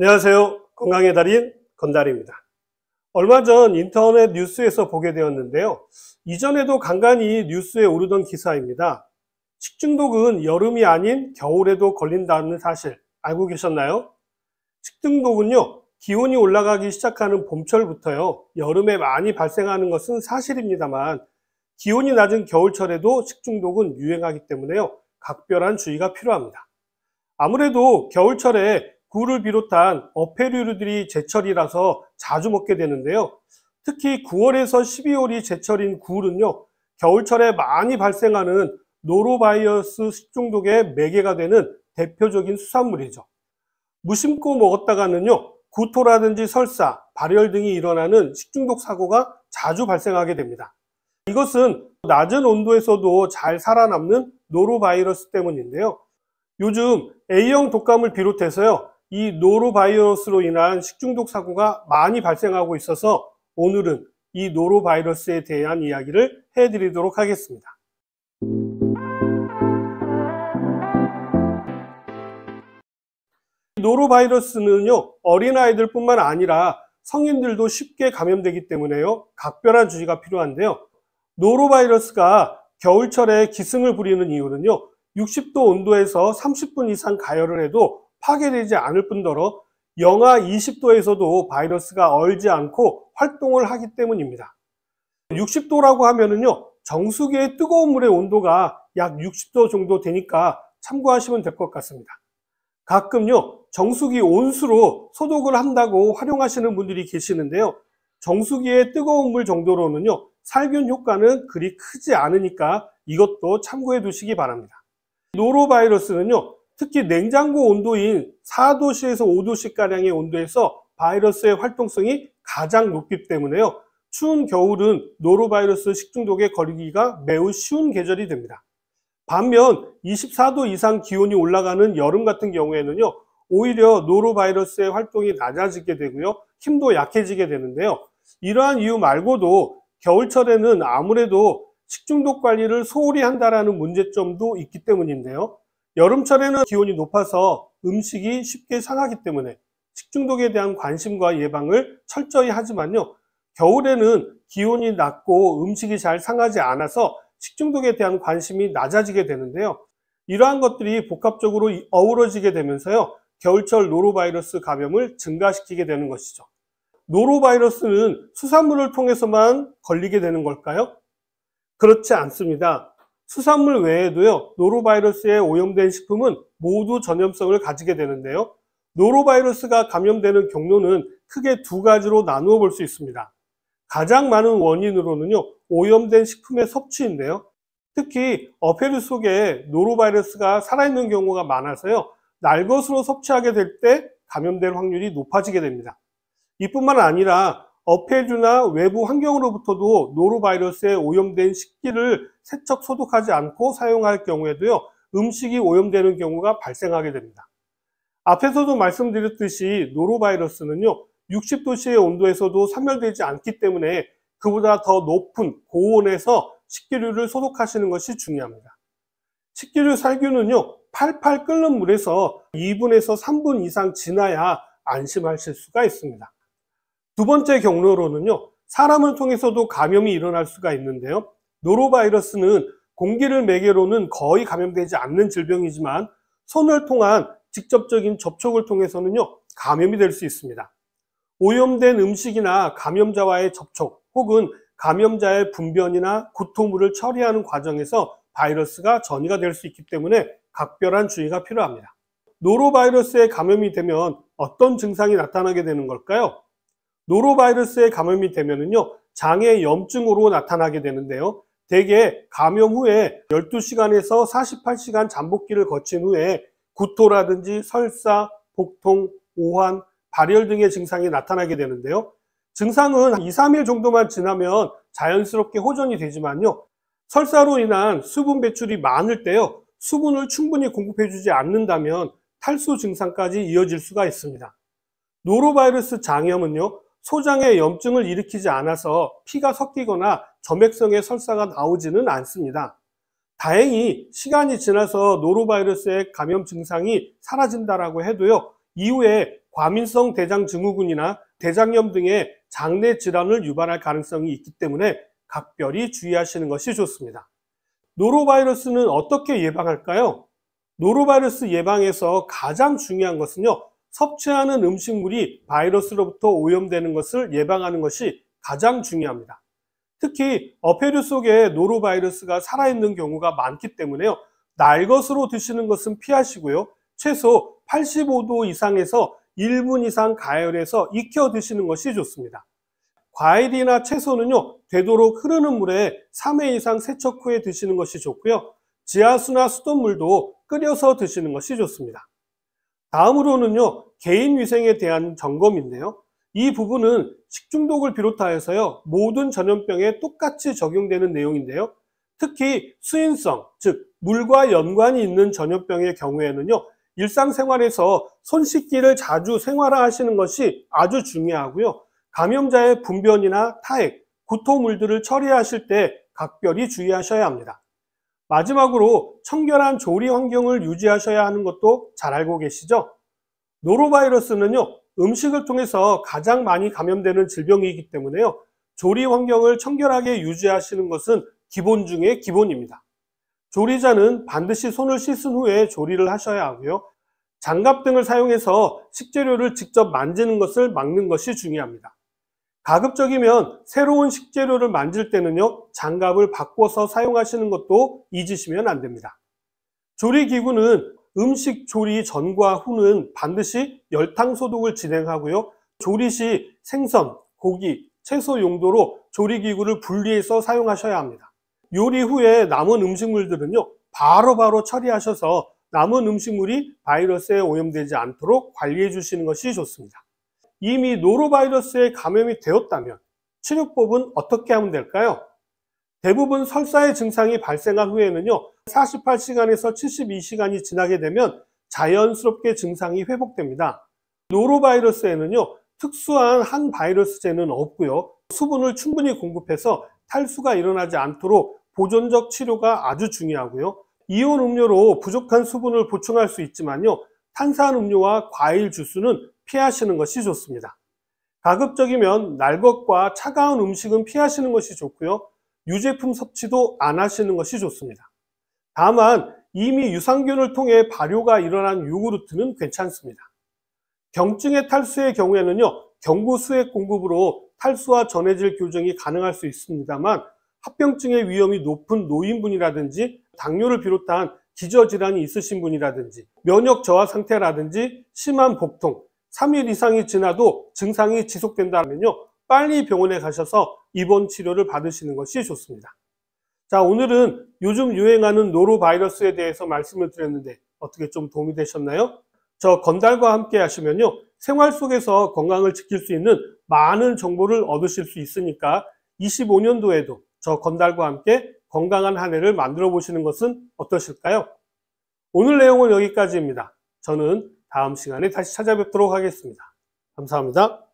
안녕하세요. 건강의 달인 건달입니다. 얼마 전 인터넷 뉴스에서 보게 되었는데요. 이전에도 간간히 뉴스에 오르던 기사입니다. 식중독은 여름이 아닌 겨울에도 걸린다는 사실 알고 계셨나요? 식중독은요, 기온이 올라가기 시작하는 봄철부터요, 여름에 많이 발생하는 것은 사실입니다만, 기온이 낮은 겨울철에도 식중독은 유행하기 때문에요, 각별한 주의가 필요합니다. 아무래도 겨울철에 굴을 비롯한 어패류들이 제철이라서 자주 먹게 되는데요. 특히 9월에서 12월이 제철인 굴은요, 겨울철에 많이 발생하는 노로바이러스 식중독의 매개가 되는 대표적인 수산물이죠. 무심코 먹었다가는요, 구토라든지 설사, 발열 등이 일어나는 식중독 사고가 자주 발생하게 됩니다. 이것은 낮은 온도에서도 잘 살아남는 노로바이러스 때문인데요. 요즘 A형 독감을 비롯해서요, 이 노로바이러스로 인한 식중독 사고가 많이 발생하고 있어서 오늘은 이 노로바이러스에 대한 이야기를 해드리도록 하겠습니다. 노로바이러스는요, 어린아이들 뿐만 아니라 성인들도 쉽게 감염되기 때문에요, 각별한 주의가 필요한데요. 노로바이러스가 겨울철에 기승을 부리는 이유는요, 60도 온도에서 30분 이상 가열을 해도 파괴되지 않을 뿐더러 영하 20도에서도 바이러스가 얼지 않고 활동을 하기 때문입니다. 60도라고 하면은요, 정수기의 뜨거운 물의 온도가 약 60도 정도 되니까 참고하시면 될 것 같습니다. 가끔요, 정수기 온수로 소독을 한다고 활용하시는 분들이 계시는데요. 정수기의 뜨거운 물 정도로는요, 살균 효과는 그리 크지 않으니까 이것도 참고해 두시기 바랍니다. 노로바이러스는요, 특히 냉장고 온도인 4도씨에서 5도씨가량의 온도에서 바이러스의 활동성이 가장 높기 때문에요, 추운 겨울은 노로바이러스 식중독에 걸리기가 매우 쉬운 계절이 됩니다. 반면 24도 이상 기온이 올라가는 여름 같은 경우에는요, 오히려 노로바이러스의 활동이 낮아지게 되고요, 힘도 약해지게 되는데요. 이러한 이유 말고도 겨울철에는 아무래도 식중독 관리를 소홀히 한다는 문제점도 있기 때문인데요. 여름철에는 기온이 높아서 음식이 쉽게 상하기 때문에 식중독에 대한 관심과 예방을 철저히 하지만요, 겨울에는 기온이 낮고 음식이 잘 상하지 않아서 식중독에 대한 관심이 낮아지게 되는데요. 이러한 것들이 복합적으로 어우러지게 되면서요, 겨울철 노로바이러스 감염을 증가시키게 되는 것이죠. 노로바이러스는 수산물을 통해서만 걸리게 되는 걸까요? 그렇지 않습니다. 수산물 외에도요, 노로바이러스에 오염된 식품은 모두 전염성을 가지게 되는데요. 노로바이러스가 감염되는 경로는 크게 두 가지로 나누어 볼 수 있습니다. 가장 많은 원인으로는요, 오염된 식품의 섭취인데요. 특히 어패류 속에 노로바이러스가 살아있는 경우가 많아서요, 날것으로 섭취하게 될 때 감염될 확률이 높아지게 됩니다. 이뿐만 아니라 어패류나 외부 환경으로부터도 노로바이러스에 오염된 식기를 세척 소독하지 않고 사용할 경우에도요, 음식이 오염되는 경우가 발생하게 됩니다. 앞에서도 말씀드렸듯이 노로바이러스는요, 60도씨의 온도에서도 사멸되지 않기 때문에 그보다 더 높은 고온에서 식기류를 소독하시는 것이 중요합니다. 식기류 살균은요, 팔팔 끓는 물에서 2분에서 3분 이상 지나야 안심하실 수가 있습니다. 두 번째 경로로는요, 사람을 통해서도 감염이 일어날 수가 있는데요. 노로바이러스는 공기를 매개로는 거의 감염되지 않는 질병이지만 손을 통한 직접적인 접촉을 통해서는요, 감염이 될 수 있습니다. 오염된 음식이나 감염자와의 접촉 혹은 감염자의 분변이나 구토물을 처리하는 과정에서 바이러스가 전이가 될 수 있기 때문에 각별한 주의가 필요합니다. 노로바이러스에 감염이 되면 어떤 증상이 나타나게 되는 걸까요? 노로바이러스에 감염이 되면은요, 장에 염증으로 나타나게 되는데요. 대개 감염 후에 12시간에서 48시간 잠복기를 거친 후에 구토라든지 설사, 복통, 오한, 발열 등의 증상이 나타나게 되는데요. 증상은 2, 3일 정도만 지나면 자연스럽게 호전이 되지만요, 설사로 인한 수분 배출이 많을 때요, 수분을 충분히 공급해주지 않는다면 탈수 증상까지 이어질 수가 있습니다. 노로바이러스 장염은요, 소장에 염증을 일으키지 않아서 피가 섞이거나 점액성의 설사가 나오지는 않습니다. 다행히 시간이 지나서 노로바이러스의 감염 증상이 사라진다라고 해도요, 이후에 과민성 대장 증후군이나 대장염 등의 장내 질환을 유발할 가능성이 있기 때문에 각별히 주의하시는 것이 좋습니다. 노로바이러스는 어떻게 예방할까요? 노로바이러스 예방에서 가장 중요한 것은요, 섭취하는 음식물이 바이러스로부터 오염되는 것을 예방하는 것이 가장 중요합니다. 특히 어패류 속에 노로바이러스가 살아있는 경우가 많기 때문에요, 날것으로 드시는 것은 피하시고요, 최소 85도 이상에서 1분 이상 가열해서 익혀 드시는 것이 좋습니다. 과일이나 채소는요, 되도록 흐르는 물에 3회 이상 세척 후에 드시는 것이 좋고요, 지하수나 수돗물도 끓여서 드시는 것이 좋습니다. 다음으로는요, 개인 위생에 대한 점검인데요. 이 부분은 식중독을 비롯하여서요, 모든 전염병에 똑같이 적용되는 내용인데요. 특히 수인성, 즉 물과 연관이 있는 전염병의 경우에는요, 일상생활에서 손 씻기를 자주 생활화하시는 것이 아주 중요하고요. 감염자의 분변이나 타액, 구토물들을 처리하실 때 각별히 주의하셔야 합니다. 마지막으로 청결한 조리 환경을 유지하셔야 하는 것도 잘 알고 계시죠? 노로바이러스는요, 음식을 통해서 가장 많이 감염되는 질병이기 때문에요, 조리 환경을 청결하게 유지하시는 것은 기본 중에 기본입니다. 조리자는 반드시 손을 씻은 후에 조리를 하셔야 하고요, 장갑 등을 사용해서 식재료를 직접 만지는 것을 막는 것이 중요합니다. 가급적이면 새로운 식재료를 만질 때는요, 장갑을 바꿔서 사용하시는 것도 잊으시면 안 됩니다. 조리기구는 음식 조리 전과 후는 반드시 열탕 소독을 진행하고요, 조리 시 생선, 고기, 채소 용도로 조리기구를 분리해서 사용하셔야 합니다. 요리 후에 남은 음식물들은요, 바로바로 처리하셔서 남은 음식물이 바이러스에 오염되지 않도록 관리해 주시는 것이 좋습니다. 이미 노로바이러스에 감염이 되었다면 치료법은 어떻게 하면 될까요? 대부분 설사의 증상이 발생한 후에는요, 48시간에서 72시간이 지나게 되면 자연스럽게 증상이 회복됩니다. 노로바이러스에는요, 특수한 한 바이러스제는 없고요, 수분을 충분히 공급해서 탈수가 일어나지 않도록 보존적 치료가 아주 중요하고요, 이온 음료로 부족한 수분을 보충할 수 있지만요, 탄산음료와 과일 주스는 피하시는 것이 좋습니다. 가급적이면 날 것과 차가운 음식은 피하시는 것이 좋고요, 유제품 섭취도 안 하시는 것이 좋습니다. 다만 이미 유산균을 통해 발효가 일어난 요구르트는 괜찮습니다. 경증의 탈수의 경우에는요, 경구 수액 공급으로 탈수와 전해질 교정이 가능할 수 있습니다만, 합병증의 위험이 높은 노인분이라든지 당뇨를 비롯한 기저질환이 있으신 분이라든지 면역 저하 상태라든지 심한 복통, 3일 이상이 지나도 증상이 지속된다면요, 빨리 병원에 가셔서 입원 치료를 받으시는 것이 좋습니다. 자, 오늘은 요즘 유행하는 노로바이러스에 대해서 말씀을 드렸는데 어떻게 좀 도움이 되셨나요? 저 건달과 함께 하시면요, 생활 속에서 건강을 지킬 수 있는 많은 정보를 얻으실 수 있으니까 25년도에도 저 건달과 함께 건강한 한 해를 만들어 보시는 것은 어떠실까요? 오늘 내용은 여기까지입니다. 저는 다음 시간에 다시 찾아뵙도록 하겠습니다. 감사합니다.